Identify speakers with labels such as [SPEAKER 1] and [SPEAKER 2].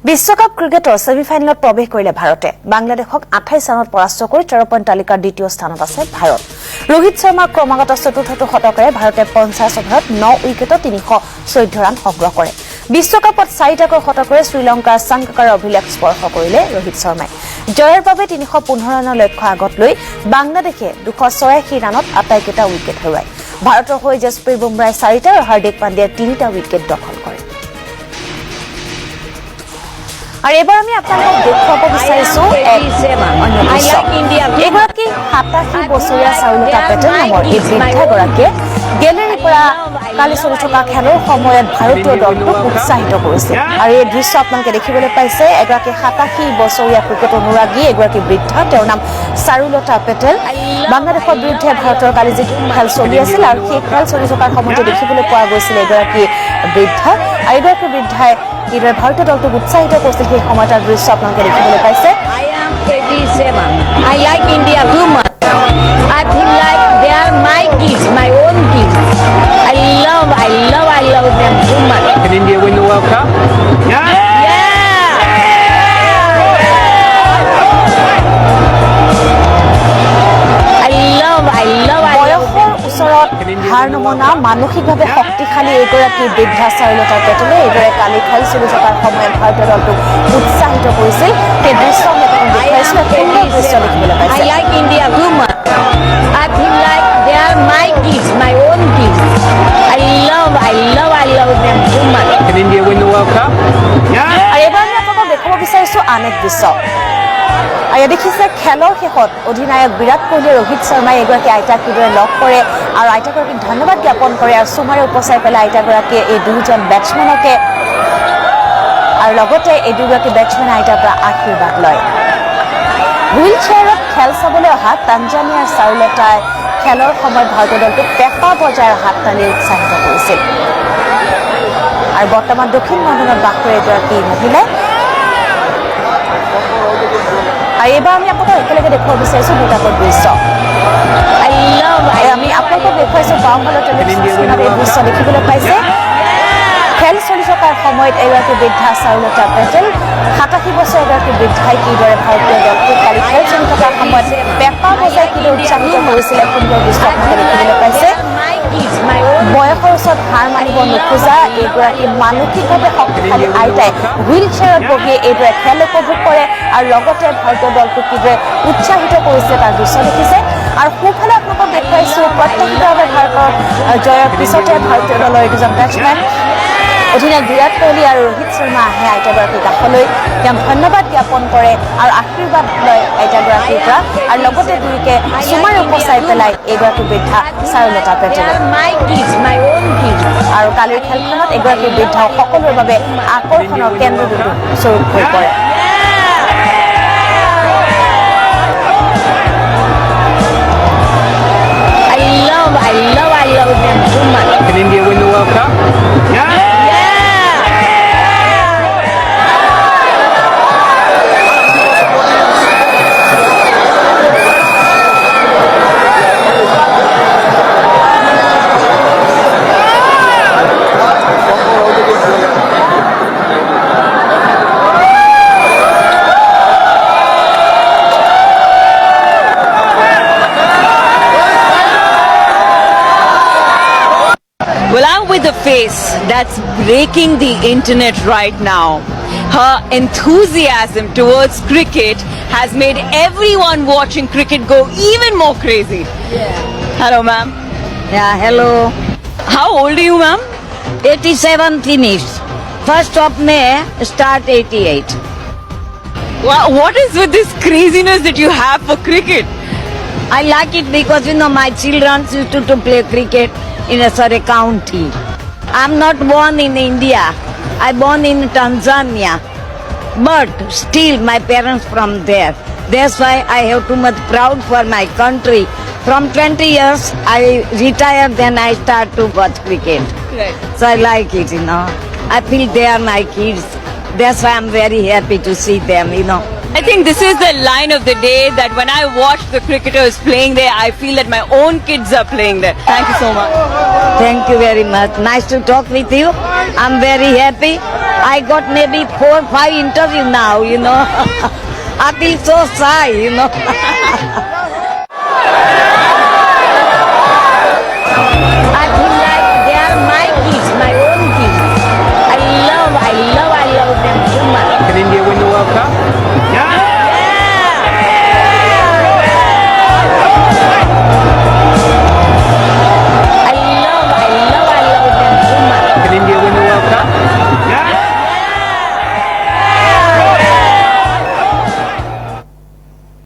[SPEAKER 1] বিশ্বকাপ ক্ৰিকেটৰ ছেমিফাইনেলত প্ৰৱেশ কৰিলে ভাৰতে বাংলাদেশক 28 ৰানত পৰাস্ত কৰি 13 পইণ্ট তালিকাৰ দ্বিতীয় স্থানত আছে ভাৰত। ৰোহিত শৰ্মাৰ ক্ৰমাগত চতুৰ্থটো শতকেৰে ভাৰতে 50 অভাৰত 9 উইকেটত 314 ৰান সংগ্ৰহ কৰে। বিশ্বকাপত 4টাকৈ শতকেৰে শ্ৰীলংকাৰ সংকাকাৰৰ অভিলেখ স্পৰ্শ কৰিলে ৰোহিত শৰ্মাই। জয়ৰ বাবে 315 ৰানৰ লক্ষ্য আগত লৈ বাংলাদেশে 286 ৰানত আটাইকেইটা উইকেট হেৰুৱায়। ভাৰতৰ হৈ জসপ্ৰীত বুমৰাহে 4টা আৰু হাৰ্দিক পাণ্ডিয়াই 3টা উইকেট দখল কৰে। আৰু এবাৰ আমি আপোনালোকক দেখুৱাব বিচাৰিছো এগৰাকী 87 বছৰীয়া চাৰুলতা পেটেল নামৰ এই বৃদ্ধাগৰাকীয়ে গেলেৰীৰ পৰা কালি চলি থকা খেলৰ সময়ত ভাৰতীয় দলটোক উৎসাহিত কৰিছিল। আৰু এই দৃশ্য আপোনালোকে দেখিবলৈ পাইছে। এগৰাকী 87 বছৰীয়া ক্ৰিকেট অনুৰাগী এগৰাকী বৃদ্ধা, তেওঁৰ নাম চাৰুলতা পেটেল। বাংলাদেশৰ বিৰুদ্ধে ভাৰতৰ কালি যি খেল চলি আছিল আৰু সেই খেল চলি থকাৰ সময়তে দেখিবলৈ পোৱা গৈছিল এগৰাকী বৃদ্ধা। আৰু এগৰাকী বৃদ্ধাই কিদৰে ভাৰতীয় দলটোক উৎসাহিত কৰিছিল সেই সময়ৰ দৃশ্য আপোনালোকে দেখিবলৈ পাইছে।
[SPEAKER 2] I like India too much. I feel like they are my kids, my own kids. I love them too much.
[SPEAKER 3] Can India win the World Cup? Yeah.
[SPEAKER 1] হাৰ নমনা মানসিকভাৱে শক্তিশালী এগৰাকী বৃদ্ধা চাৰুলতা পেটেলে এইদৰে কালি খেল চলি থকাৰ সময়ত ভাৰতীয় দলটোক উৎসাহিত কৰিছিল। সেই দৃশ্য দেখুৱাইছিল, সুন্দৰ দৃশ্য দেখিবলৈ পাইছে।
[SPEAKER 2] I like India too much. I feel like they are my kids, my own kids. I love them too much.
[SPEAKER 3] Can India win the World Cup?
[SPEAKER 1] আৰু এইবাৰ আমি আপোনালোকক দেখুৱাব বিচাৰিছো আন এক দৃশ্য। আৰু দেখিছে খেলৰ শেষত অধিনায়ক বিৰাট কোহলীয়ে ৰোহিত শৰ্মাই এগৰাকী আইতাক কিদৰে লগ কৰে আৰু আইতাগৰাকীক ধন্যবাদ জ্ঞাপন কৰে আৰু চুমাৰে উপচাই পেলাই আইতাগৰাকীয়ে এই দুয়োজন বেটছমেনকে আৰু লগতে এই দুগৰাকী বেটছমেনে আইতাৰ পৰা আশীৰ্বাদ লয়। হুইল চেয়াৰত খেল চাবলৈ অহা তাঞ্জানিয়াৰ চাৰুলতাই খেলৰ সময়ত ভাৰতীয় দলটোক পেঁপা বজাই হাততালি উৎসাহিত কৰিছিল। আৰু বৰ্তমান দক্ষিণ লণ্ডনত বাস কৰে এগৰাকী মহিলাই। আৰু এইবাৰ আমি আপোনালোকক একেলগে দেখুৱাব বিচাৰিছো দুটাকৈ দৃশ্য। আমি আপোনালোকক দেখুৱাইছো বাওঁফালৰ টেলিভিছনত এই দৃশ্য দেখিবলৈ পাইছে। খেল চলি থকাৰ সময়ত এগৰাকী বৃদ্ধা চাৰুলতা পেটেল 87 বছৰ এগৰাকী বৃদ্ধাই কিদৰে ভাৰতীয় দলটোক কালি খেল চলি থকাৰ সময়ত পেঁপা বজাই কিদৰে উৎসাহিত কৰিছিলে সুন্দৰ দৃশ্য আপোনালোকে দেখিবলৈ পাইছে। বয়সৰ ওচৰত হাৰ মানিব নোখোজা এইগৰাকী মানসিকভাৱে শক্তিশালী আইতাই হুইল চেয়াৰত বহি এইদৰে খেল উপভোগ কৰে আৰু লগতে ভাৰতীয় দলটোক কিদৰে উৎসাহিত কৰিছে তাৰ দৃশ্য দেখিছে। আৰু সোঁফালে আপোনালোকক দেখুৱাইছো প্ৰত্যক্ষভাৱে ভাৰতৰ জয়ৰ পিছতে ভাৰতীয় দলৰ দুজন বেটছমেন অধিনায়ক বিৰাট কোহলী আৰু ৰোহিত শৰ্মা আহে আইতাগৰাকীৰ কাষলৈ। তেওঁ ধন্যবাদ জ্ঞাপন কৰে আৰু আশীৰ্বাদ লয় আইতাগৰাকীৰ পৰা আৰু লগতে দুয়োকে চুমাৰে উপচাই পেলাই এইগৰাকী বৃদ্ধা চাৰুলতা পেটেলে। আৰু কালিৰ খেলখনত এগৰাকী বৃদ্ধাও সকলোৰে বাবে আকৰ্ষণৰ কেন্দ্ৰবিন্দু স্বৰূপ হৈ পৰে।
[SPEAKER 2] I love them too much.
[SPEAKER 3] Can India win the World Cup? Yeah.
[SPEAKER 4] Well, I'm with a face that's breaking the internet right now. Her enthusiasm towards cricket has made everyone watching cricket go even more crazy.
[SPEAKER 2] Yeah.
[SPEAKER 4] Hello, ma'am.
[SPEAKER 2] Yeah, hello.
[SPEAKER 4] How old are you, ma'am?
[SPEAKER 2] 87 finished. 1st of May, start 88.
[SPEAKER 4] What is with this craziness that you have for cricket?
[SPEAKER 2] I like it because, my children used to play cricket in a county. I'm not born in India. I born in Tanzania. But still my parents from there. That's why I have too much proud for my country. From 20 years I retired, then I start to watch cricket.
[SPEAKER 4] Right.
[SPEAKER 2] So I like it, I feel they are my kids. That's why I'm very happy to see them,
[SPEAKER 4] I think this is the line of the day that when I watch the cricketers playing there, I feel that my own kids are playing there. Thank you so much.
[SPEAKER 2] Thank you very much. Nice to talk with you. I'm very happy. I got maybe 4 or 5 interviews now, you know. I feel so shy, you know.